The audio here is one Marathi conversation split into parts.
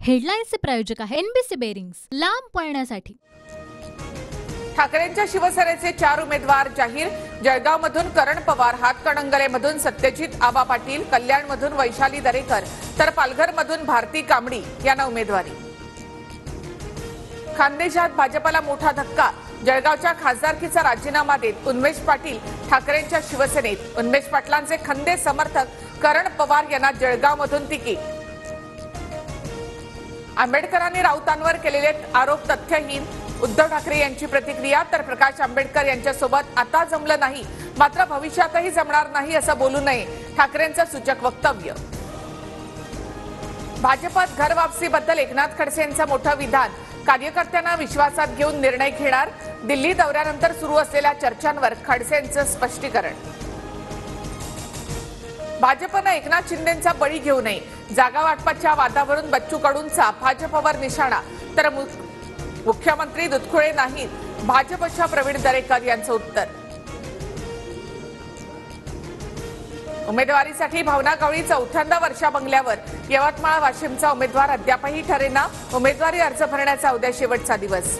हेडलाईन्सचे प्रायोजक आहे एनबीसी बेरिंग्स, लांब पळण्यासाठी। ठाकरेंच्या शिवसेनेचे 4 उमेदवार जाहीर। जळगावमधून करण पवार, हातकणंगलेमधून सत्यजित आबा पाटील, कल्याणमधून वैशाली दरेकर तर पालघरमधून भारती कांबडी यांना उमेदवारी। खान्देशात भाजपला मोठा धक्का। जळगावच्या खासदारकीचा राजीनामा देत उन्मेष पाटील ठाकरेंच्या शिवसेनेत। उन्मेष पाटलांचे खंदे समर्थक करण पवार यांना जळगावमधून तिकीट। आंबेडकरांनी राऊतांवर केलेले आरोप तथ्यहीन, उद्धव ठाकरे यांची प्रतिक्रिया। तर प्रकाश आंबेडकर यांच्यासोबत आता जमलं नाही, मात्र भविष्यातही जमणार नाही असं बोलू नये, ठाकरेंचं सूचक वक्तव्य। भाजपात घर वापसीबद्दल एकनाथ खडसेंचं मोठं विधान। कार्यकर्त्यांना विश्वासात घेऊन निर्णय घेणार। दिल्ली दौऱ्यानंतर सुरू असलेल्या चर्चांवर खडसेंचं स्पष्टीकरण। भाजपनं एकनाथ शिंदेंचा बळी घेऊ नये। जागा वाटपाच्या वादावरून बच्चू कडूंचा भाजपवर निशाणा। तर मुख्यमंत्री दुधखुळे नाहीत, भाजपच्या प्रवीण दरेकर यांचं उत्तर। उमेदवारीसाठी भावना गवळी चौथ्यांदा वर्षा बंगल्यावर। यवतमाळ वाशिमचा उमेदवार अद्यापही ठरेना। उमेदवारी अर्ज भरण्याचा उद्या शेवटचा दिवस।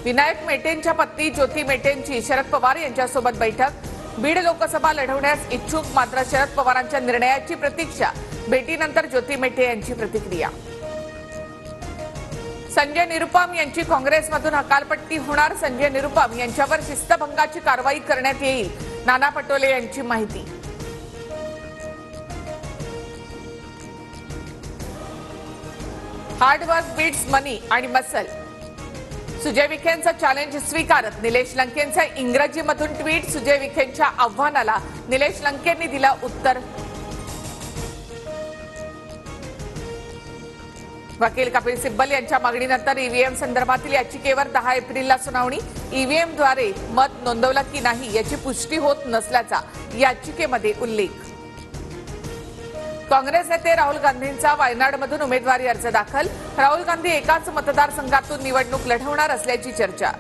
विनायक मेटेंच्या पत्नी ज्योती मेटेंची शरद पवार यांच्यासोबत बैठक। बीड लोकसभा लढवण्यास इच्छुक, मात्र शरद पवारांच्या निर्णयाची प्रतीक्षा। भेटीनंतर ज्योती मेटे यांची प्रतिक्रिया। संजय निरुपम यांची काँग्रेसमधून हकालपट्टी होणार। संजय निरुपम यांच्यावर शिस्तभंगाची कारवाई करण्यात येईल, नाना पटोले यांची माहिती। हार्डवर्क बीट्स मनी आणि मसल। सुजय विखेंचं चॅलेंज स्वीकारत निलेश लंकेंचं इंग्रजीमधून ट्विट। सुजय विखेंच्या आव्हानाला निलेश लंकेंनी दिलं उत्तर। वकील कपिल सिब्बल यांच्या मागणीनंतर ईव्हीएम संदर्भातील याचिकेवर 10 एप्रिलला सुनावणी। ईव्हीएमद्वारे मत नोंदवलं की नाही याची पुष्टी होत नसल्याचा याचिकेमध्ये उल्लेख। काँग्रेस नेते राहुल गांधींचा वायनाडमधून उमेदवारी अर्ज दाखल। राहुल गांधी एकाच मतदारसंघातून निवडणूक लढवणार असल्याची चर्चा।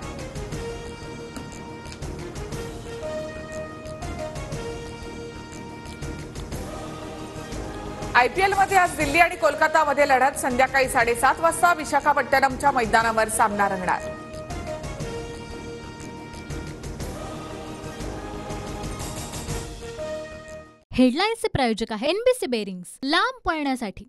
आयपीएलमध्ये आज दिल्ली आणि कोलकातामध्ये लढत। संध्याकाळी 7:30 वाजता विशाखापट्टणमच्या मैदानावर सामना रंगणार। हेडलाईन्सचे प्रायोजक आहे एनबीसी बेरिंग्स, लांब पळण्यासाठी।